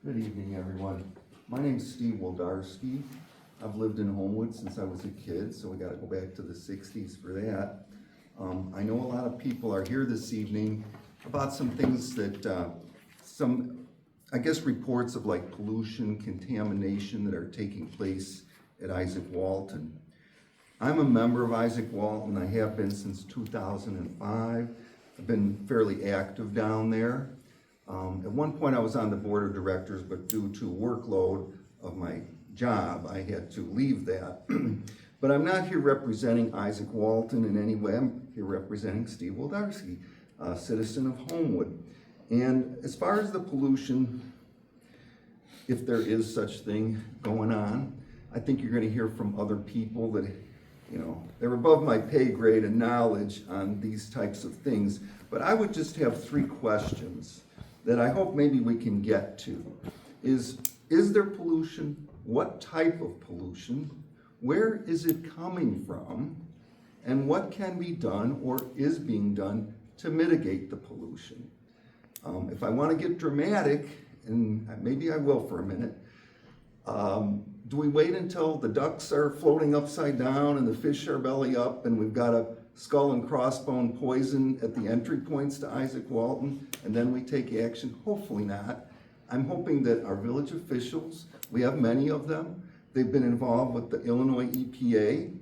Good evening, everyone. My name's Steve Woldarski. I've lived in Homewood since I was a kid, so we gotta go back to the 60s for that. I know a lot of people are here this evening about some things that, I guess, reports of like pollution, contamination that are taking place at Izaak Walton. I'm a member of Izaak Walton. I have been since 2005. I've been fairly active down there. At one point I was on the board of directors, but due to workload of my job, I had to leave that. But I'm not here representing Izaak Walton in any way. I'm here representing Steve Woldarski, a citizen of Homewood. And as far as the pollution, if there is such thing going on, I think you're gonna hear from other people that, you know, they're above my pay grade and knowledge on these types of things. But I would just have three questions that I hope maybe we can get to. Is there pollution? What type of pollution? Where is it coming from? And what can be done or is being done to mitigate the pollution? If I want to get dramatic, and maybe I will for a minute, do we wait until the ducks are floating upside down and the fish are belly up and we've got a skull and crossbone poison at the entry points to Izaak Walton, and then we take action? Hopefully not. I'm hoping that our village officials, we have many of them, they've been involved with the Illinois EPA,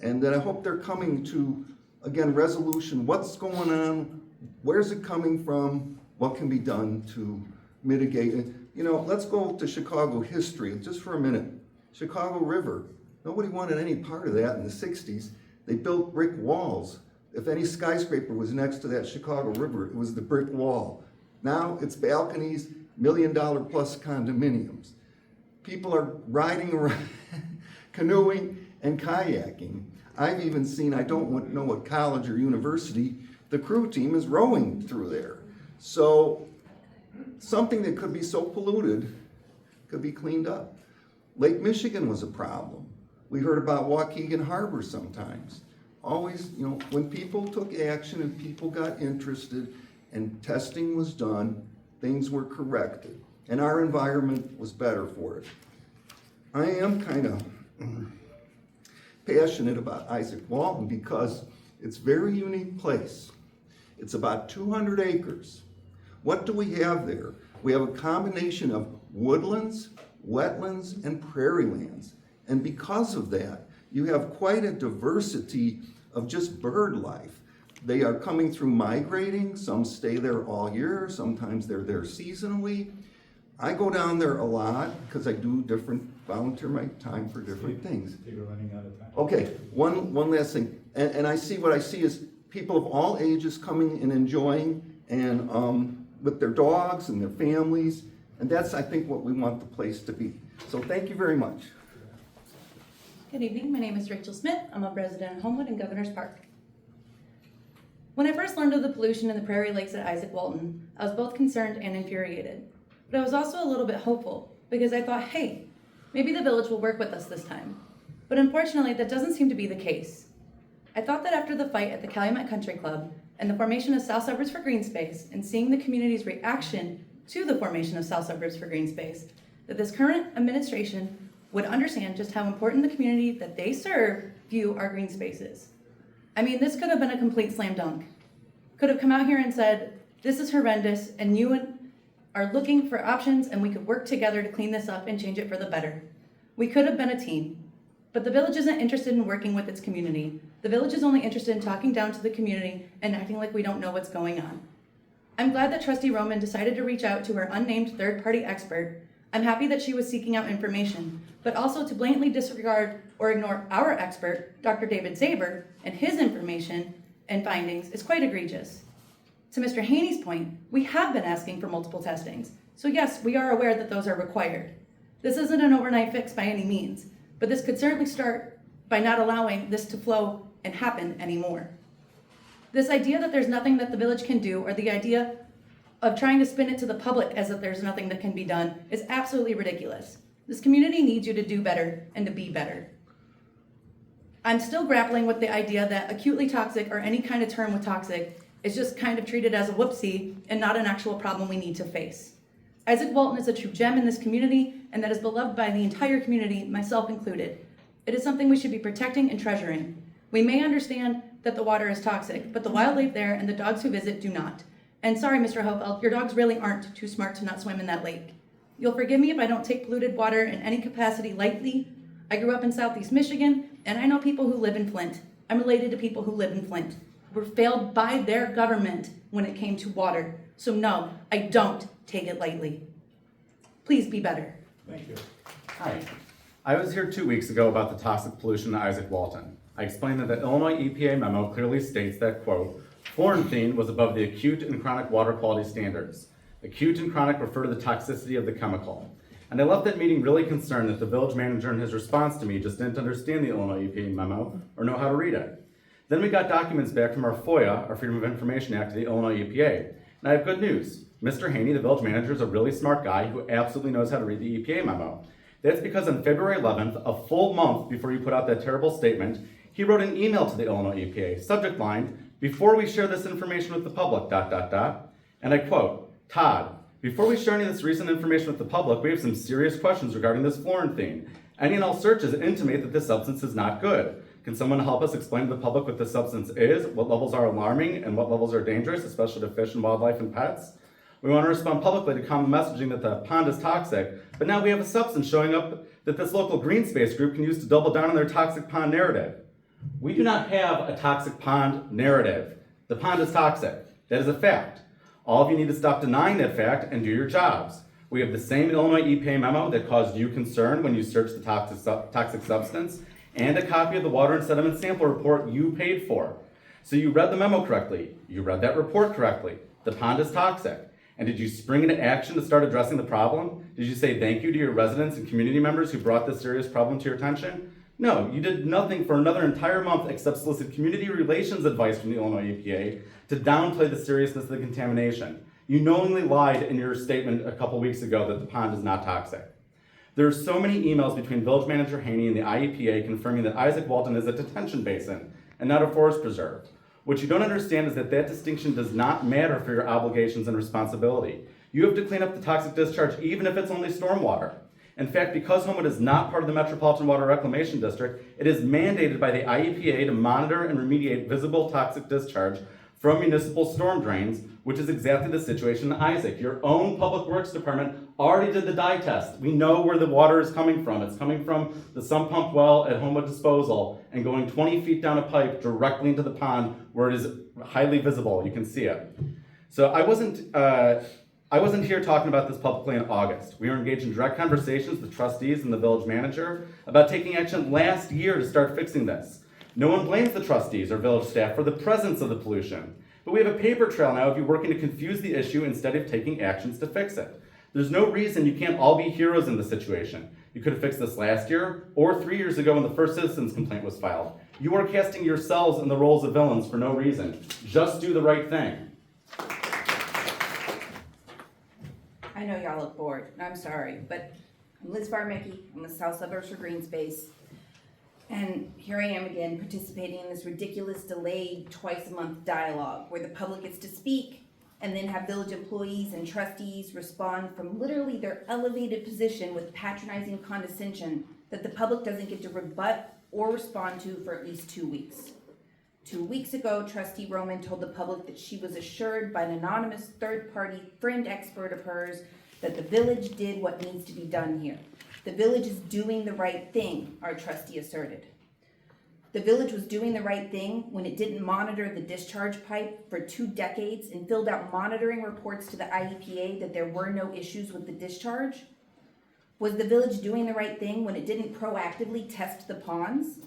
and that I hope they're coming to, again, resolution. What's going on? Where's it coming from? What can be done to mitigate it? You know, let's go to Chicago history just for a minute. Chicago River, nobody wanted any part of that in the 60s. They built brick walls. If any skyscraper was next to that Chicago River, it was the brick wall. Now it's balconies, $1 million plus condominiums. People are riding around, canoeing and kayaking. I've even seen, I don't know what college or university, the crew team is rowing through there. So something that could be so polluted could be cleaned up. Lake Michigan was a problem. We heard about Waukegan Harbor sometimes. Always, you know, when people took action and people got interested and testing was done, things were corrected and our environment was better for it. I am kind of passionate about Izaak Walton because it's a very unique place. It's about 200 acres. What do we have there? We have a combination of woodlands, wetlands, and prairie lands. And because of that, you have quite a diversity of just bird life. They are coming through migrating. Some stay there all year. Sometimes they're there seasonally. I go down there a lot because I do volunteer my time for different things. You're running out of time. Okay, one last thing. And I see, what I see is people of all ages coming and enjoying, and with their dogs and their families. And that's, I think, what we want the place to be. So thank you very much. Good evening, my name is Rachel Smith. I'm a resident of Homewood and Governor's Park. When I first learned of the pollution in the prairie lakes at Izaak Walton, I was both concerned and infuriated. But I was also a little bit hopeful because I thought, hey, maybe the village will work with us this time. But unfortunately, that doesn't seem to be the case. I thought that after the fight at the Calumet Country Club and the formation of South Suburbs for Green Space and seeing the community's reaction to the formation of South Suburbs for Green Space, that this current administration would understand just how important the community that they serve view our green spaces. I mean, this could have been a complete slam dunk. Could have come out here and said, this is horrendous and you are looking for options and we could work together to clean this up and change it for the better. We could have been a team, but the village isn't interested in working with its community. The village is only interested in talking down to the community and acting like we don't know what's going on. I'm glad that Trustee Roman decided to reach out to her unnamed third-party expert. I'm happy that she was seeking out information, but also to blatantly disregard or ignore our expert, Dr. David Zaber, and his information and findings is quite egregious. To Mr. Haney's point, we have been asking for multiple testings. So yes, we are aware that those are required. This isn't an overnight fix by any means, but this could certainly start by not allowing this to flow and happen anymore. This idea that there's nothing that the village can do, or the idea of trying to spin it to the public as if there's nothing that can be done, is absolutely ridiculous. This community needs you to do better and to be better. I'm still grappling with the idea that acutely toxic, or any kind of term with toxic, is just kind of treated as a whoopsie and not an actual problem we need to face. Izaak Walton is a true gem in this community and that is beloved by the entire community, myself included. It is something we should be protecting and treasuring. We may understand that the water is toxic, but the wildlife there and the dogs who visit do not. And sorry, Mr. Hofeld, your dogs really aren't too smart to not swim in that lake. You'll forgive me if I don't take polluted water in any capacity lightly. I grew up in Southeast Michigan, and I know people who live in Flint. I'm related to people who live in Flint. Were failed by their government when it came to water. So no, I don't take it lightly. Please be better. Thank you. Hi. I was here 2 weeks ago about the toxic pollution in Izaak Walton. I explained that the Illinois EPA memo clearly states that, quote, fluorine was above the acute and chronic water quality standards. Acute and chronic refer to the toxicity of the chemical. And I left that meeting really concerned that the village manager in his response to me just didn't understand the Illinois EPA memo or know how to read it. Then we got documents back from our FOIA, our Freedom of Information Act, of the Illinois EPA. And I have good news. Mr. Haney, the village manager, is a really smart guy who absolutely knows how to read the EPA memo. That's because on February 11th, a full month before you put out that terrible statement, he wrote an email to the Illinois EPA, subject line, "Before we share this information with the public, ... And I quote, "Todd, before we share any of this recent information with the public, we have some serious questions regarding this fluorine. Any and all searches intimate that this substance is not good. Can someone help us explain to the public what this substance is, what levels are alarming, and what levels are dangerous, especially to fish and wildlife and pets? We want to respond publicly to common messaging that the pond is toxic, but now we have a substance showing up that this local green space group can use to double down on their toxic pond narrative." We do not have a toxic pond narrative. The pond is toxic. That is a fact. All of you need to stop denying that fact and do your jobs. We have the same Illinois EPA memo that caused you concern when you searched the toxic substance, and a copy of the water and sediment sample report you paid for. So you read the memo correctly. You read that report correctly. The pond is toxic. And did you spring into action to start addressing the problem? Did you say thank you to your residents and community members who brought this serious problem to your attention? No, you did nothing for another entire month except solicit community relations advice from the Illinois EPA to downplay the seriousness of the contamination. You knowingly lied in your statement a couple weeks ago that the pond is not toxic. There are so many emails between Village Manager Haney and the IEPA confirming that Izaak Walton is a detention basin and not a forest preserve. What you don't understand is that that distinction does not matter for your obligations and responsibility. You have to clean up the toxic discharge even if it's only stormwater. In fact, because Homewood is not part of the Metropolitan Water Reclamation District, it is mandated by the IEPA to monitor and remediate visible toxic discharge from municipal storm drains, which is exactly the situation in Izaak. Your own Public Works Department already did the dye test. We know where the water is coming from. It's coming from the sump pump well at Homewood Disposal and going 20 feet down a pipe directly into the pond where it is highly visible. You can see it. So I wasn't here talking about this publicly in August. We were engaged in direct conversations with trustees and the village manager about taking action last year to start fixing this. No one blames the trustees or village staff for the presence of the pollution. But we have a paper trail now of you working to confuse the issue instead of taking actions to fix it. There's no reason you can't all be heroes in the situation. You could have fixed this last year or 3 years ago when the first citizen's complaint was filed. You are casting yourselves in the roles of villains for no reason. Just do the right thing. I know y'all look bored, and I'm sorry, but I'm Liz Varmicki. I'm with South Suburbs for Green Space. And here I am again participating in this ridiculous delayed twice-a-month dialogue where the public gets to speak and then have village employees and trustees respond from literally their elevated position with patronizing condescension that the public doesn't get to rebut or respond to for at least 2 weeks. 2 weeks ago, Trustee Roman told the public that she was assured by an anonymous third-party friend expert of hers that the village did what needs to be done here. The village is doing the right thing, our trustee asserted. The village was doing the right thing when it didn't monitor the discharge pipe for 2 decades and filled out monitoring reports to the IEPA that there were no issues with the discharge. Was the village doing the right thing when it didn't proactively test the ponds?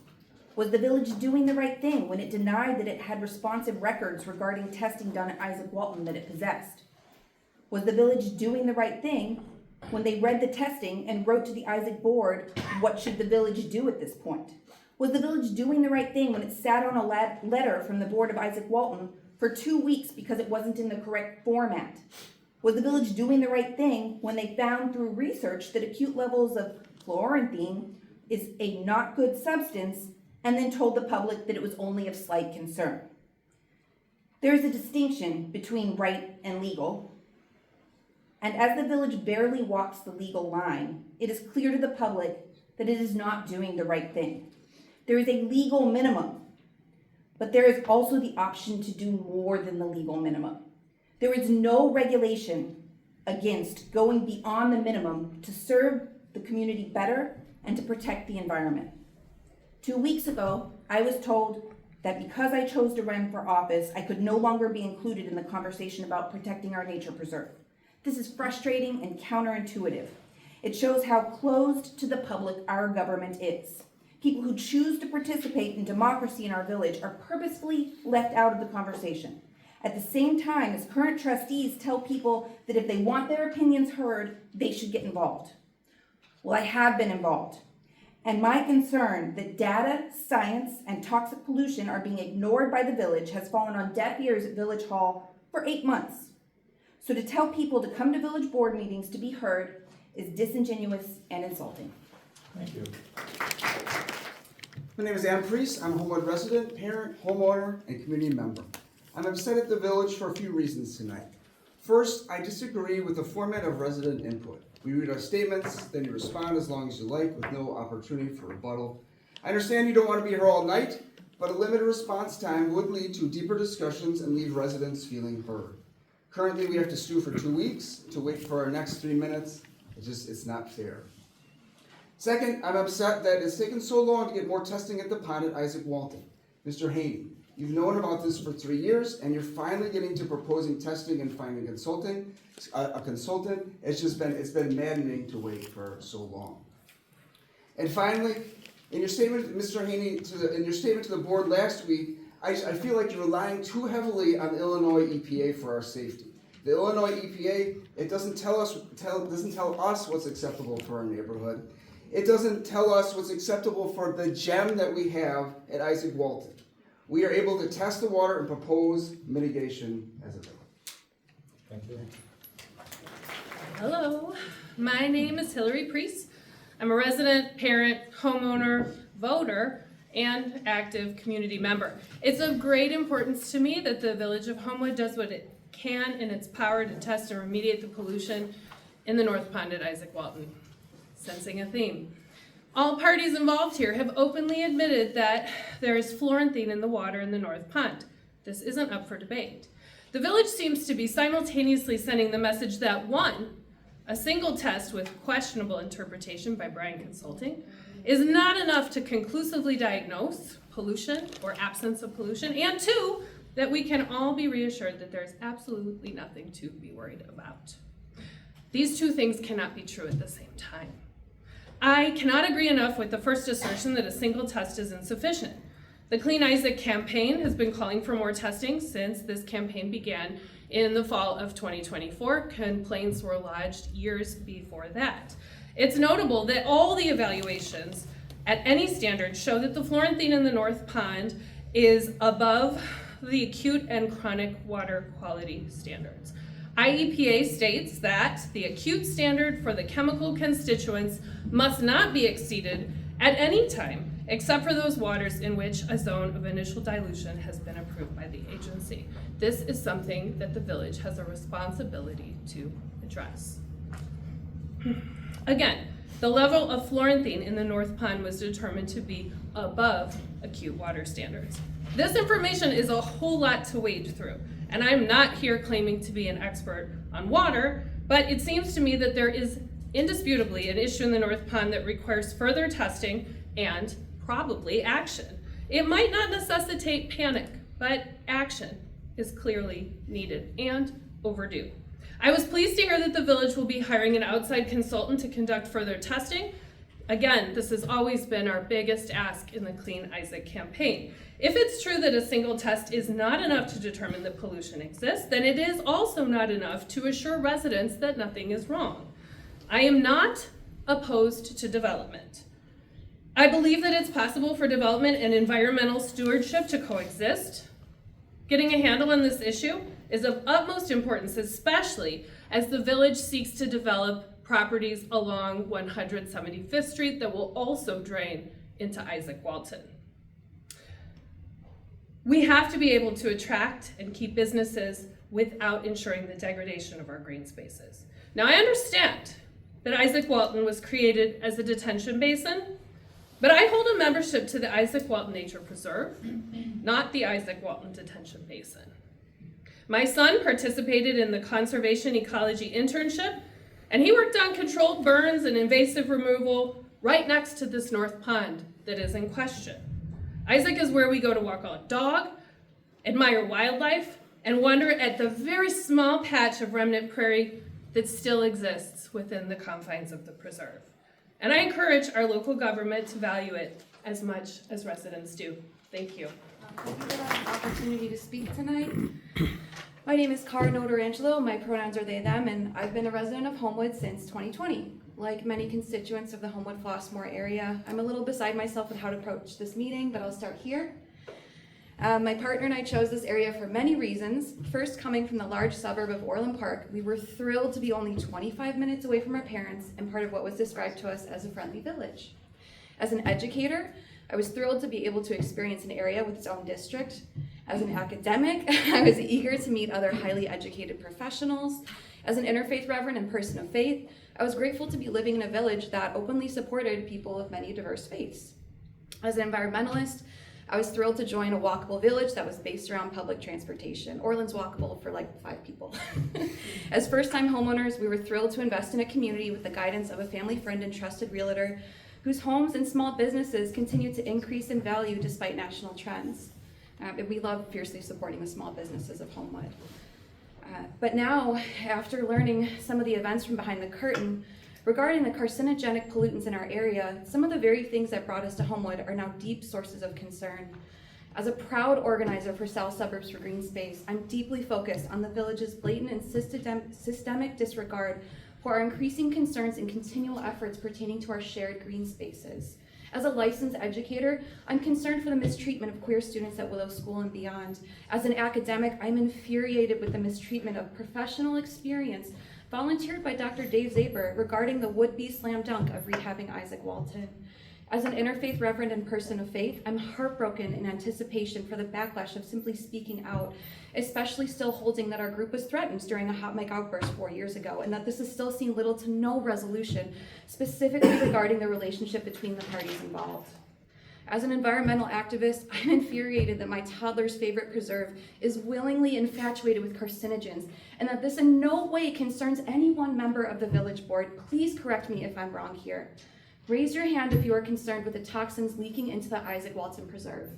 Was the village doing the right thing when it denied that it had responsive records regarding testing done at Izaak Walton that it possessed? Was the village doing the right thing when they read the testing and wrote to the Izaak board, what should the village do at this point? Was the village doing the right thing when it sat on a letter from the board of Izaak Walton for 2 weeks because it wasn't in the correct format? Was the village doing the right thing when they found through research that acute levels of fluorine is a not good substance and then told the public that it was only of slight concern? There is a distinction between right and legal, And as the village barely walks the legal line, it is clear to the public that it is not doing the right thing. There is a legal minimum, but there is also the option to do more than the legal minimum. There is no regulation against going beyond the minimum to serve the community better and to protect the environment. 2 weeks ago, I was told that because I chose to run for office, I could no longer be included in the conversation about protecting our nature preserve. This is frustrating and counterintuitive. It shows how closed to the public our government is. People who choose to participate in democracy in our village are purposefully left out of the conversation. At the same time as current trustees tell people that if they want their opinions heard, they should get involved. Well, I have been involved. And my concern that data, science, and toxic pollution are being ignored by the village has fallen on deaf ears at Village Hall for 8 months. So to tell people to come to village board meetings to be heard is disingenuous and insulting. Thank you. My name is Adam Priest. I'm a Homewood resident, parent, homeowner, and community member. I'm upset at the village for a few reasons tonight. First, I disagree with the format of resident input. We read our statements, then you respond as long as you like with no opportunity for rebuttal. I understand you don't want to be here all night, but a limited response time would lead to deeper discussions and leave residents feeling heard. Currently, we have to stew for 2 weeks to wait for our next 3 minutes. It's not fair. Second, I'm upset that it's taken so long to get more testing at the pond at Izaak Walton. Mr. Haney, you've known about this for 3 years, and you're finally getting to proposing testing and finding a consultant. It's been maddening to wait for so long. And finally, in your statement, Mr. Haney, in your statement to the board last week, I feel like you're relying too heavily on the Illinois EPA for our safety. The Illinois EPA, it doesn't tell us what's acceptable for our neighborhood. It doesn't tell us what's acceptable for the gem that we have at Izaak Walton. We are able to test the water and propose mitigation as a village. Thank you. Hello, my name is Hillary Priest. I'm a resident, parent, homeowner, voter, and active community member. It's of great importance to me that the Village of Homewood does what it can in its power to test and remediate the pollution in the North Pond at Izaak Walton. Sensing a theme. All parties involved here have openly admitted that there is fluorine in the water in the North Pond. This isn't up for debate. The village seems to be simultaneously sending the message that one, a single test with questionable interpretation by Bryan Consulting is not enough to conclusively diagnose pollution or absence of pollution, and two, that we can all be reassured that there's absolutely nothing to be worried about. These two things cannot be true at the same time. I cannot agree enough with the first assertion that a single test is insufficient. The Clean Izaak campaign has been calling for more testing since this campaign began in the fall of 2024. Complaints were lodged years before that. It's notable that all the evaluations at any standard show that the fluorine in the North Pond is above the acute and chronic water quality standards. IEPA states that the acute standard for the chemical constituents must not be exceeded at any time except for those waters in which a zone of initial dilution has been approved by the agency. This is something that the village has a responsibility to address. Again, the level of fluorine in the North Pond was determined to be above acute water standards. This information is a whole lot to wade through, and I'm not here claiming to be an expert on water, but it seems to me that there is indisputably an issue in the North Pond that requires further testing and probably action. It might not necessitate panic, but action is clearly needed and overdue. I was pleased to hear that the village will be hiring an outside consultant to conduct further testing. Again, this has always been our biggest ask in the Clean Izaak campaign. If it's true that a single test is not enough to determine that pollution exists, then it is also not enough to assure residents that nothing is wrong. I am not opposed to development. I believe that it's possible for development and environmental stewardship to coexist. Getting a handle on this issue is of utmost importance, especially as the village seeks to develop properties along 175th Street that will also drain into Izaak Walton. We have to be able to attract and keep businesses without ensuring the degradation of our green spaces. Now, I understand that Izaak Walton was created as a detention basin, but I hold a membership to the Izaak Walton Nature Preserve, not the Izaak Walton Detention Basin. My son participated in the Conservation Ecology Internship, and he worked on controlled burns and invasive removal right next to this north pond that is in question. Izaak is where we go to walk our dog, admire wildlife, and wonder at the very small patch of remnant prairie that still exists within the confines of the preserve. And I encourage our local government to value it as much as residents do. Thank you. Thank you for the opportunity to speak tonight. My name is Cara Notarangelo, my pronouns are they, them, and I've been a resident of Homewood since 2020. Like many constituents of the Homewood-Flossmoor area, I'm a little beside myself with how to approach this meeting, but I'll start here. My partner and I chose this area for many reasons. First, coming from the large suburb of Orland Park, we were thrilled to be only 25 minutes away from our parents and part of what was described to us as a friendly village. As an educator, I was thrilled to be able to experience an area with its own district. As an academic, I was eager to meet other highly educated professionals. As an interfaith reverend and person of faith, I was grateful to be living in a village that openly supported people of many diverse faiths. As an environmentalist, I was thrilled to join a walkable village that was based around public transportation. Orland's walkable for like 5 people. As first-time homeowners, we were thrilled to invest in a community with the guidance of a family friend and trusted realtor whose homes and small businesses continue to increase in value despite national trends. We love fiercely supporting the small businesses of Homewood. But now, after learning some of the events from behind the curtain, regarding the carcinogenic pollutants in our area, some of the very things that brought us to Homewood are now deep sources of concern. As a proud organizer for South Suburbs for Green Space, I'm deeply focused on the village's blatant and systemic disregard for our increasing concerns and continual efforts pertaining to our shared green spaces. As a licensed educator, I'm concerned for the mistreatment of queer students at Willow School and beyond. As an academic, I'm infuriated with the mistreatment of professional experience volunteered by Dr. Dave Zaper regarding the would-be slam dunk of rehabbing Izaak Walton. As an interfaith reverend and person of faith, I'm heartbroken in anticipation for the backlash of simply speaking out, especially still holding that our group was threatened during a hot mic outburst 4 years ago, and that this has still seen little to no resolution, specifically regarding the relationship between the parties involved. As an environmental activist, I'm infuriated that my toddler's favorite preserve is willingly infatuated with carcinogens, and that this in no way concerns any one member of the village board. Please correct me if I'm wrong here. Raise your hand if you are concerned with the toxins leaking into the Izaak Walton Preserve.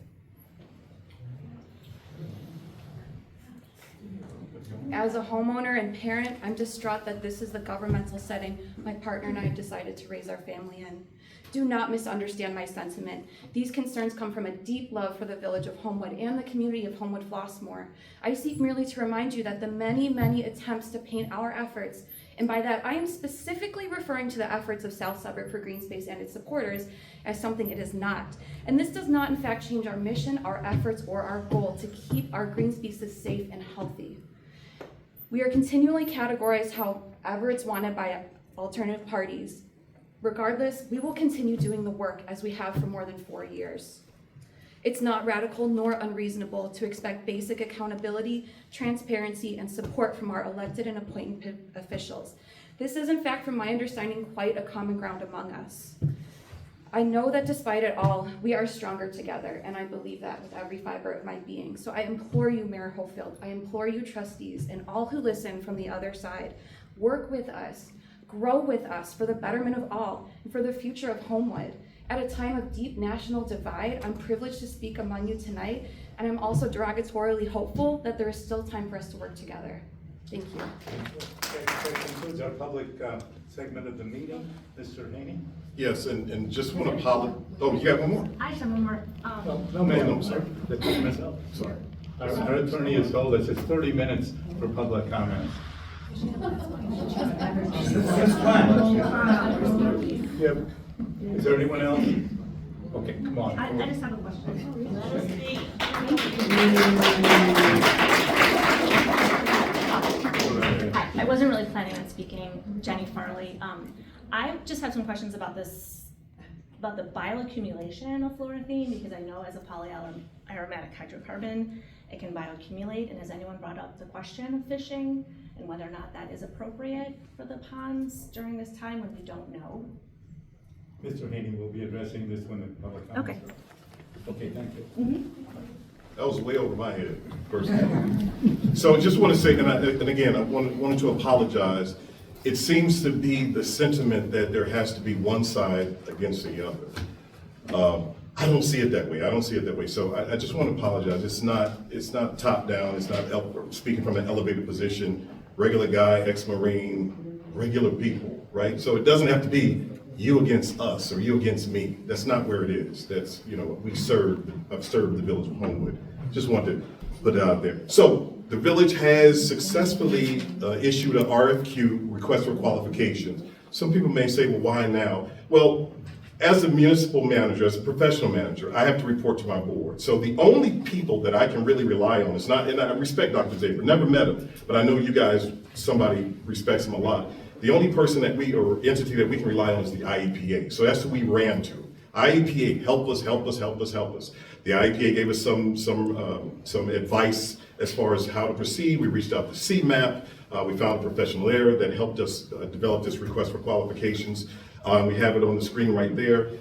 As a homeowner and parent, I'm distraught that this is the governmental setting my partner and I decided to raise our family in. Do not misunderstand my sentiment. These concerns come from a deep love for the village of Homewood and the community of Homewood-Flossmoor. I seek merely to remind you that the many, many attempts to paint our efforts, and by that I am specifically referring to the efforts of South Suburb for Green Space and its supporters, as something it is not. And this does not in fact change our mission, our efforts, or our goal to keep our green spaces safe and healthy. We are continually categorized however it's wanted by alternative parties. Regardless, we will continue doing the work as we have for more than 4 years. It's not radical nor unreasonable to expect basic accountability, transparency, and support from our elected and appointed officials. This is, in fact, from my understanding, quite a common ground among us. I know that despite it all, we are stronger together, and I believe that with every fiber of my being. So I implore you, Mayor Hofield, I implore you, trustees, and all who listen from the other side, work with us, grow with us for the betterment of all, and for the future of Homewood. At a time of deep national divide, I'm privileged to speak among you tonight, and I'm also derogatorily hopeful that there is still time for us to work together. Thank you. Okay, that concludes our public segment of the meeting. Mr. Haney? Yes, and just want to apologize. Oh, you got one more? I just have one more. No, ma'am, I'm sorry. That's myself. Sorry. Our attorney has told us it's 30 minutes for public comments. Yep. Is there anyone else? Okay, come on. I just have a question. Hi, I wasn't really planning on speaking, Jenny Farley. I just have some questions about the bioaccumulation of fluorethane, because I know as a polyaromatic hydrocarbon, it can bioaccumulate. And has anyone brought up the question of fishing and whether or not that is appropriate for the ponds during this time when we don't know? Mr. Haney will be addressing this when the public comments. Okay. Okay, thank you. That was way over my head, personally. So I just want to say, and again, I wanted to apologize. It seems to be the sentiment that there has to be one side against the other. I don't see it that way. I don't see it that way. So I just want to apologize. It's not top down. It's not speaking from an elevated position. Regular guy, ex-Marine, regular people, right? So it doesn't have to be you against us or you against me. That's not where it is. That's, I've served the village of Homewood. Just want to put it out there. So the village has successfully issued an RFQ, request for qualifications. Some people may say, well, why now? Well, as a municipal manager, as a professional manager, I have to report to my board. So the only people that I can really rely on is not, and I respect Dr. Zaper, never met him, but I know you guys, somebody respects him a lot. The only person or entity that we can rely on is the IEPA. So that's who we ran to. IEPA, help us, help us, help us, help us. The IEPA gave us some advice as far as how to proceed. We reached out to CMAP. We found a professional there that helped us develop this request for qualifications. We have it on the screen right there.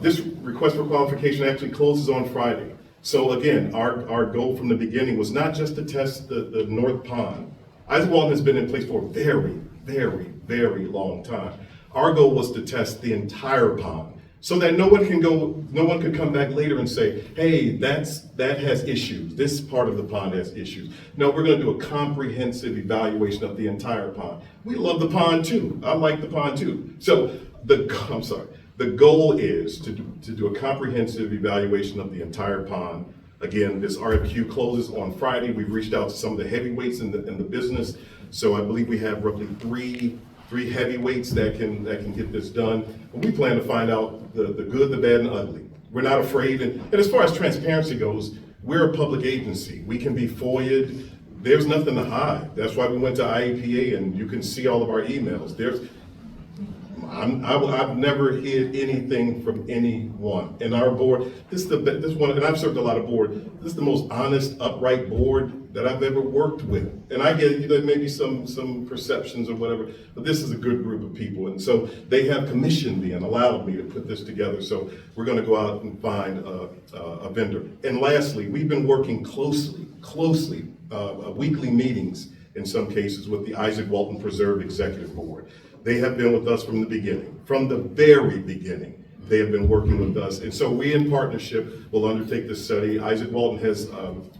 This request for qualification actually closes on Friday. So again, our goal from the beginning was not just to test the North Pond. Izaak Walton has been in place for a very, very, very long time. Our goal was to test the entire pond so that no one could come back later and say, hey, that has issues. This part of the pond has issues. No, we're going to do a comprehensive evaluation of the entire pond. We love the pond too. I like the pond too. So the goal is to do a comprehensive evaluation of the entire pond. Again, this RFQ closes on Friday. We've reached out to some of the heavyweights in the business. So I believe we have roughly three heavyweights that can get this done. And we plan to find out the good, the bad, and the ugly. We're not afraid. And as far as transparency goes, we're a public agency. We can be FOIA'd. There's nothing to hide. That's why we went to IEPA, and you can see all of our emails. I've never hid anything from anyone. And our board, this one, and I've served a lot of boards, this is the most honest, upright board that I've ever worked with. And I get, maybe some perceptions or whatever, but this is a good group of people. And so they have commissioned me and allowed me to put this together. So we're gonna go out and find a vendor. And lastly, we've been working closely, weekly meetings in some cases with the Izaak Walton Preserve Executive Board. They have been with us from the beginning, from the very beginning. They have been working with us. And so we in partnership will undertake this study. Izaak Walton has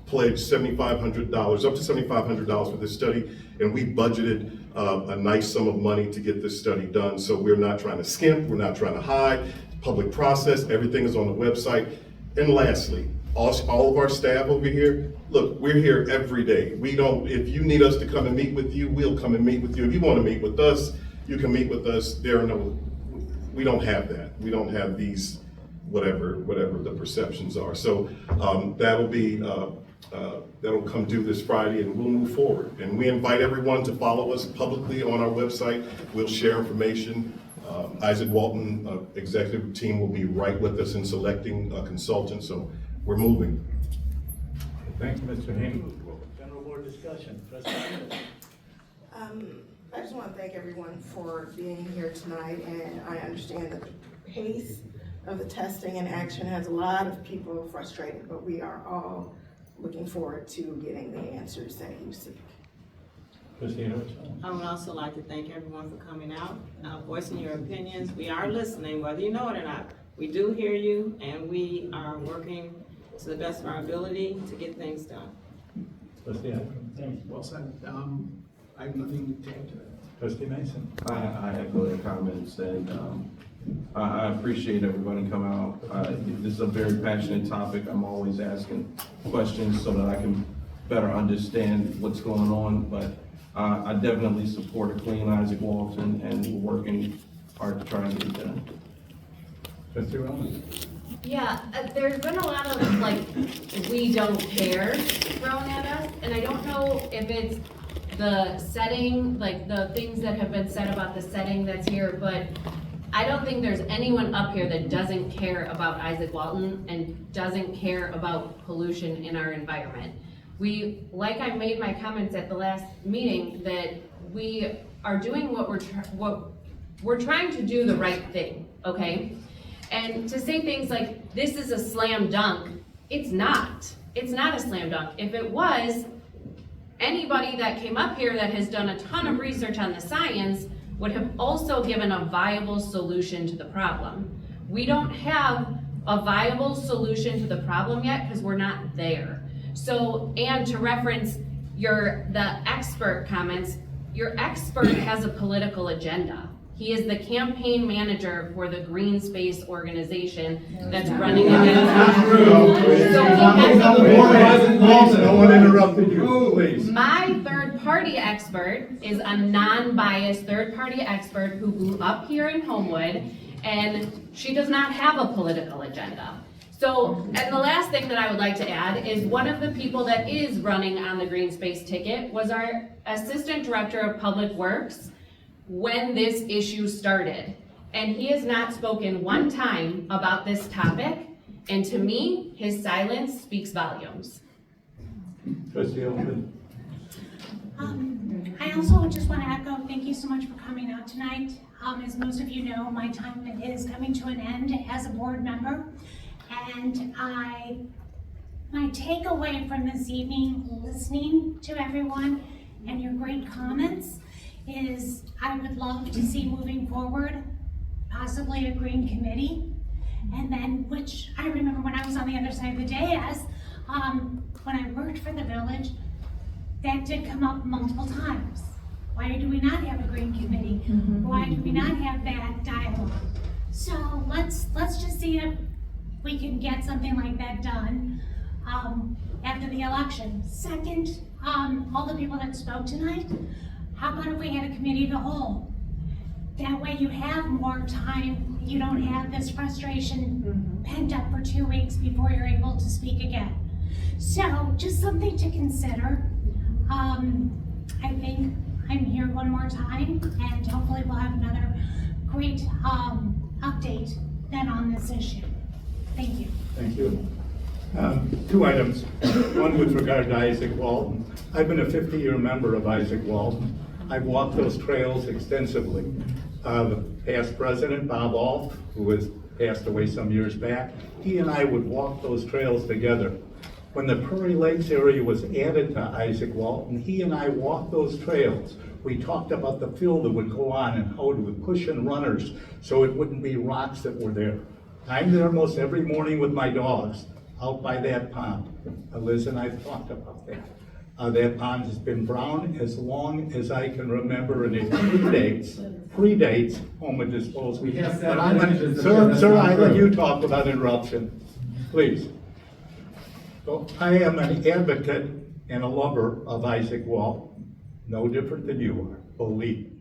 pledged $7,500, up to $7,500 for this study. And we budgeted a nice sum of money to get this study done. So we're not trying to skimp, we're not trying to hide. Public process, everything is on the website. And lastly, all of our staff over here, look, we're here every day. If you need us to come and meet with you, we'll come and meet with you. If you want to meet with us, you can meet with us. We don't have that. We don't have these, whatever the perceptions are. So that'll come due this Friday, and we'll move forward. And we invite everyone to follow us publicly on our website. We'll share information. Izaak Walton executive team will be right with us in selecting a consultant. So we're moving. Thank you, Mr. Haney. General board discussion. Trustee Smith. I just want to thank everyone for being here tonight, and I understand that the pace of the testing and action has a lot of people frustrated, but we are all looking forward to getting the answers that you seek. Trustee Harris. I would also like to thank everyone for coming out, voicing your opinions. We are listening, whether you know it or not. We do hear you, and we are working to the best of our ability to get things done. Trustee Harris. Well said. I have nothing to add to that. Trustee Mason. I echo the comments, and I appreciate everybody coming out. This is a very passionate topic. I'm always asking questions so that I can better understand what's going on, but I definitely support a clean Izaak Walton, and we're working hard to try and get it done. Trustee Roman. Yeah, there's been a lot of we don't care thrown at us, and I don't know if it's the setting, the things that have been said about the setting that's here, but I don't think there's anyone up here that doesn't care about Izaak Walton and doesn't care about pollution in our environment. like I made my comments at the last meeting, that we are doing what we're trying to do the right thing, okay? And to say things like, this is a slam dunk, it's not. It's not a slam dunk. If it was, anybody that came up here that has done a ton of research on the science would have also given a viable solution to the problem. We don't have a viable solution to the problem yet because we're not there. So, and to reference the expert comments, your expert has a political agenda. He is the campaign manager for the green space organization that's running against. No one interrupted you, please. My third-party expert is a non-biased third-party expert who grew up here in Homewood, and she does not have a political agenda. So, and the last thing that I would like to add is one of the people that is running on the green space ticket was our Assistant Director of Public Works when this issue started. And he has not spoken one time about this topic, and to me, his silence speaks volumes. Trustee Oldham. I also just want to echo, thank you so much for coming out tonight. As most of you know, my time is coming to an end as a board member. And my takeaway from this evening, listening to everyone and your great comments, is I would love to see moving forward, possibly a green committee. And then, which I remember when I was on the other side of the dais, when I worked for the village, that did come up multiple times. Why do we not have a green committee? Why do we not have that dialogue? So let's just see if we can get something like that done after the election. Second, all the people that spoke tonight, how about if we had a committee of the whole? That way you have more time, you don't have this frustration pent up for 2 weeks before you're able to speak again. So just something to consider. I think I'm here one more time, and hopefully we'll have another great update then on this issue. Thank you. Thank you. 2 items. One with regard to Izaak Walton. I've been a 50-year member of Izaak Walton. I've walked those trails extensively. Past president, Bob Alf, who has passed away some years back, he and I would walk those trails together. When the Prairie Lakes area was added to Izaak Walton, he and I walked those trails. We talked about the fill that would go on and how it would cushion runners so it wouldn't be rocks that were there. I'm there almost every morning with my dogs out by that pond. Liz and I have talked about that. That pond has been brown as long as I can remember, and it predates Homewood disposal. Sir, I let you talk without interruption, please. So I am an advocate and a lover of Izaak Walton, no different than you are, believe me.